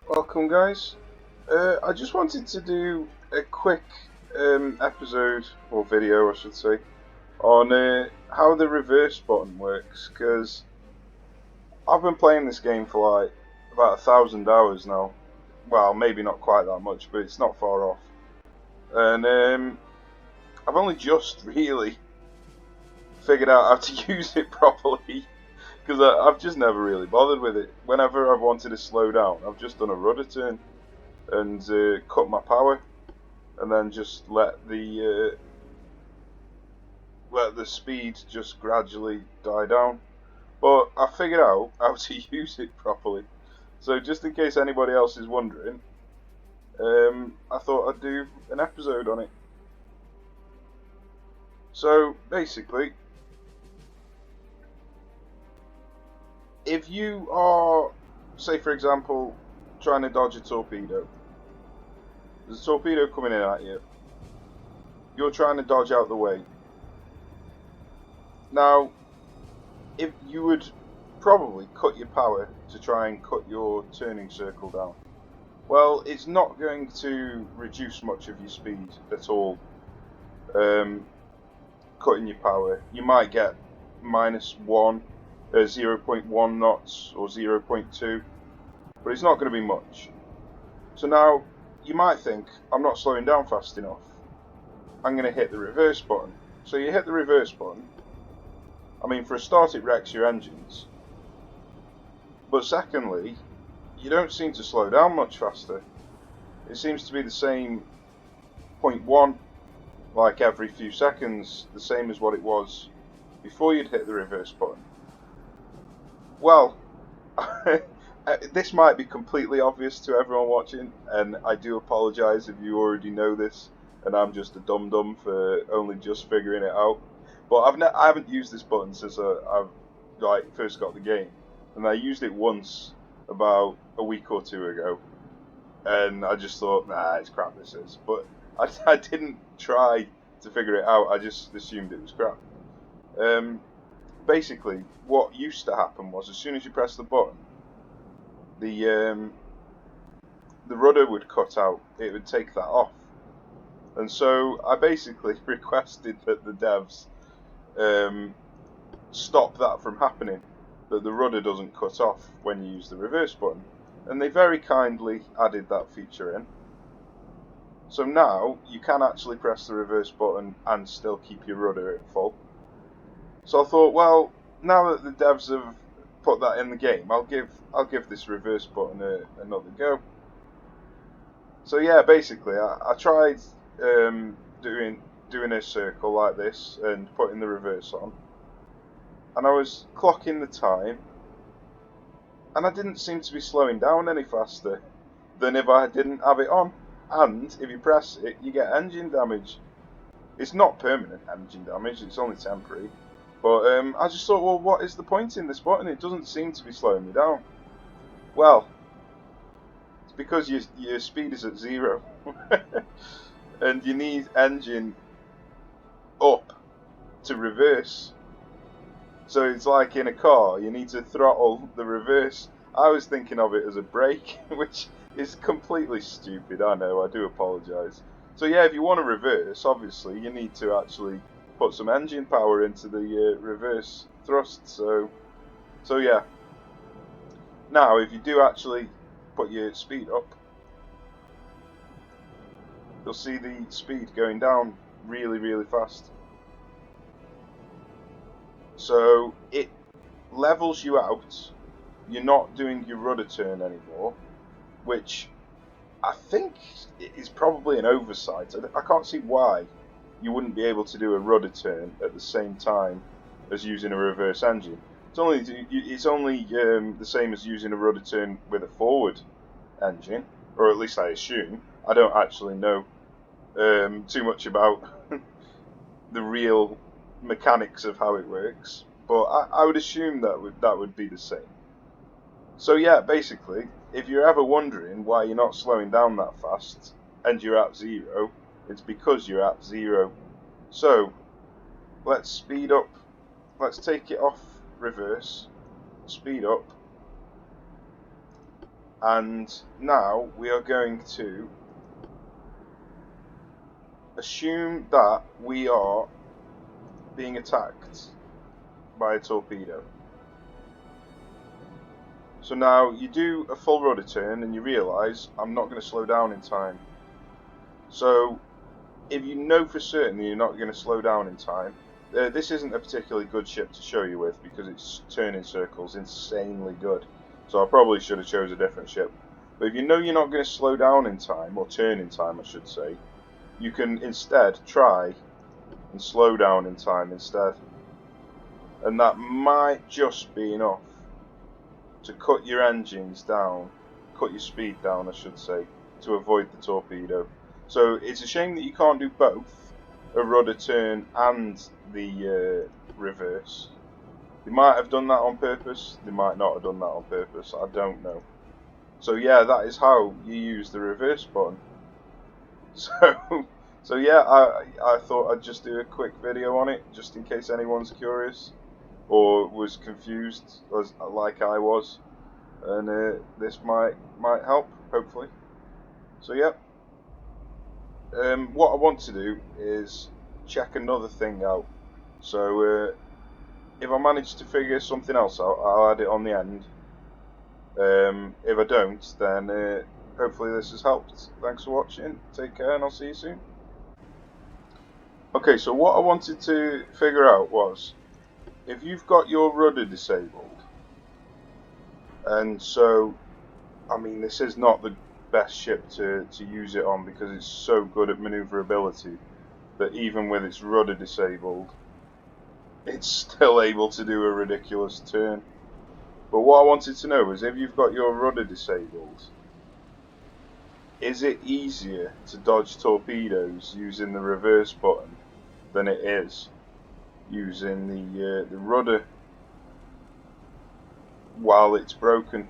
Welcome, guys. I just wanted to do a quick episode, or video, I should say, on how the reverse button works, because I've been playing this game for like about 1,000 hours now. Well, maybe not quite that much, but it's not far off. And I've only just really figured out how to use it properly, because I've just never really bothered with it. Whenever I've wanted to slow down, I've just done a rudder turn and cut my power, and then just let the speed just gradually die down. But I figured out how to use it properly. So just in case anybody else is wondering, I thought I'd do an episode on it. So basically, if you are, say for example, trying to dodge a torpedo, there's a torpedo coming in at you, you're trying to dodge out the way. Now, if you would probably cut your power to try and cut your turning circle down, well, it's not going to reduce much of your speed at all. Cutting your power, you might get -1, 0.1 knots or 0.2, but it's not going to be much. So now you might think, I'm not slowing down fast enough, I'm going to hit the reverse button. So you hit the reverse button. I mean, for a start, it wrecks your engines. But secondly, you don't seem to slow down much faster. It seems to be the same 0.1, like every few seconds, the same as what it was before you'd hit the reverse button. Well, this might be completely obvious to everyone watching, and I do apologise if you already know this, and I'm just a dum-dum for only just figuring it out. But I haven't used this button since I've first got the game, and I used it once about a week or two ago, and I just thought, nah, it's crap. This is, but I didn't try to figure it out. I just assumed it was crap. Basically, what used to happen was as soon as you press the button, the rudder would cut out. It would take that off, and so I basically requested that the devs stop that from happening, that the rudder doesn't cut off when you use the reverse button, and they very kindly added that feature in. So now you can actually press the reverse button and still keep your rudder at full. So I thought, well, now that the devs have put that in the game, I'll give this reverse button another go. So yeah, basically I tried doing a circle like this and putting the reverse on, and I was clocking the time, and I didn't seem to be slowing down any faster than if I didn't have it on. And if you press it, you get engine damage. It's not permanent engine damage, it's only temporary. But I just thought, well, what is the point in this button? It doesn't seem to be slowing me down. Well, it's because your speed is at 0. And you need engine up to reverse. So it's like in a car, you need to throttle the reverse. I was thinking of it as a brake, which is completely stupid, I know, I do apologise. So yeah, if you want to reverse, obviously, you need to actually put some engine power into the reverse thrust, so yeah. Now, if you do actually put your speed up, you'll see the speed going down really, really fast. So it levels you out. You're not doing your rudder turn anymore, which I think is probably an oversight. I can't see why you wouldn't be able to do a rudder turn at the same time as using a reverse engine. It's only the same as using a rudder turn with a forward engine, or at least I assume. I don't actually know too much about the real mechanics of how it works, but I would assume that would be the same. So yeah, basically, if you're ever wondering why you're not slowing down that fast and you're at 0, it's because you're at 0. So let's speed up. Let's take it off reverse, speed up, And now we are going to assume that we are being attacked by a torpedo. So now you do a full rudder turn and you realise I'm not going to slow down in time. So if you know for certain that you're not going to slow down in time, this isn't a particularly good ship to show you with because its turning circle's insanely good. So I probably should have chose a different ship. But if you know you're not going to slow down in time, or turn in time I should say, you can instead try and slow down in time instead. And that might just be enough to cut your engines down, cut your speed down I should say, to avoid the torpedo. So it's a shame that you can't do both, a rudder turn and the reverse. They might have done that on purpose, they might not have done that on purpose, I don't know. So yeah, that is how you use the reverse button. So yeah, I thought I'd just do a quick video on it, just in case anyone's curious or was confused like I was, and this might help, hopefully. So yeah, what I want to do is check another thing out. So if I manage to figure something else out, I'll add it on the end. If I don't, then hopefully this has helped. Thanks for watching, take care, and I'll see you soon. Okay, so what I wanted to figure out was, if you've got your rudder disabled, and so, I mean, this is not the best ship to use it on because it's so good at maneuverability that even with its rudder disabled, it's still able to do a ridiculous turn. But what I wanted to know is, if you've got your rudder disabled, is it easier to dodge torpedoes using the reverse button than it is using the rudder while it's broken?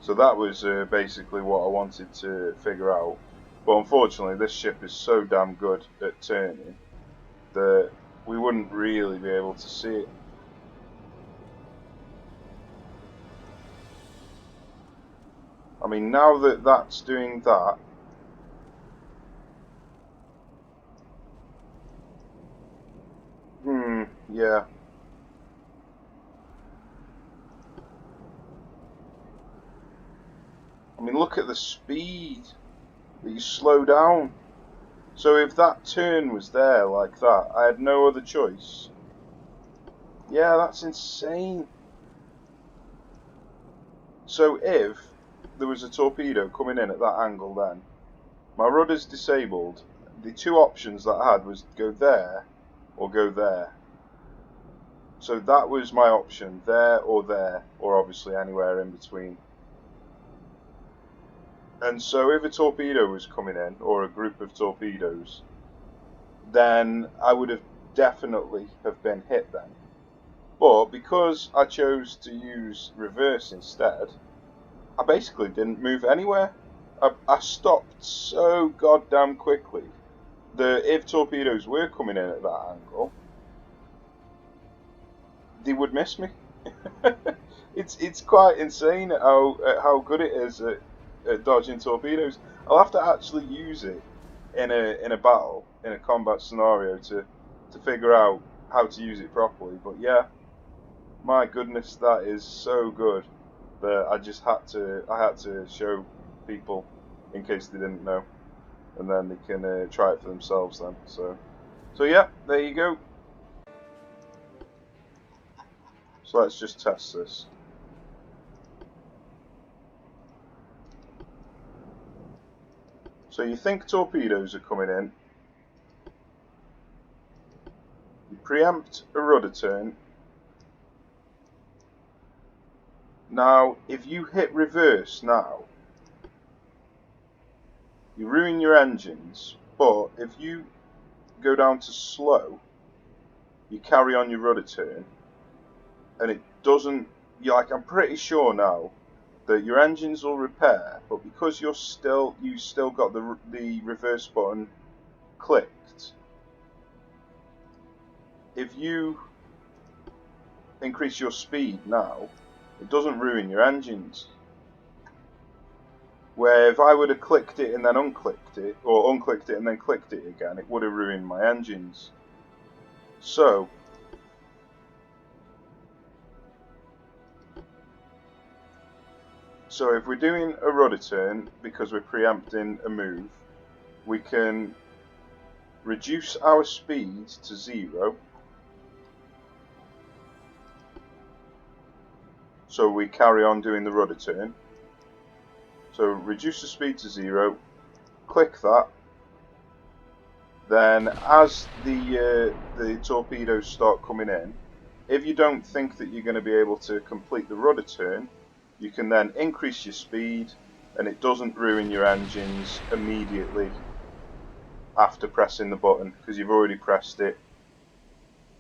So that was basically what I wanted to figure out. But unfortunately this ship is so damn good at turning that we wouldn't really be able to see it. I mean, now that that's doing that, yeah. I mean, look at the speed that you slow down. So if that turn was there like that, I had no other choice. Yeah, that's insane. So if there was a torpedo coming in at that angle then, my rudder's disabled, the two options that I had was go there or go there. So that was my option, there, or obviously anywhere in between. And so if a torpedo was coming in, or a group of torpedoes, then I would have definitely have been hit then. But because I chose to use reverse instead, I basically didn't move anywhere. I stopped so goddamn quickly that if torpedoes were coming in at that angle, they would miss me. It's quite insane at how good it is at dodging torpedoes. I'll have to actually use it in a battle, in a combat scenario, to figure out how to use it properly. But yeah, my goodness, that is so good that I had to show people in case they didn't know, and then they can try it for themselves then. So yeah, there you go. So let's just test this. So you think torpedoes are coming in, you preempt a rudder turn. Now, if you hit reverse now, you ruin your engines, but if you go down to slow, you carry on your rudder turn, and it doesn't, I'm pretty sure now that your engines will repair, but because you still got the reverse button clicked, if you increase your speed now, it doesn't ruin your engines. where if I would have clicked it and then unclicked it, or unclicked it and then clicked it again, it would have ruined my engines. So if we're doing a rudder turn because we're preempting a move, we can reduce our speed to 0. So we carry on doing the rudder turn. So reduce the speed to 0, click that. Then as the torpedoes start coming in, if you don't think that you're going to be able to complete the rudder turn, you can then increase your speed and it doesn't ruin your engines immediately after pressing the button, because you've already pressed it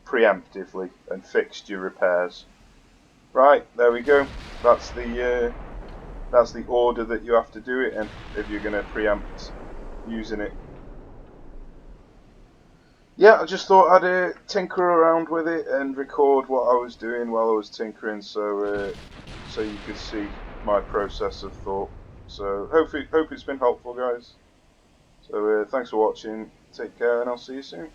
preemptively and fixed your repairs. Right, there we go. That's the order that you have to do it in if you're going to preempt using it. Yeah, I just thought I'd tinker around with it and record what I was doing while I was tinkering, so you could see my process of thought. So hope it's been helpful, guys. So thanks for watching. Take care, and I'll see you soon.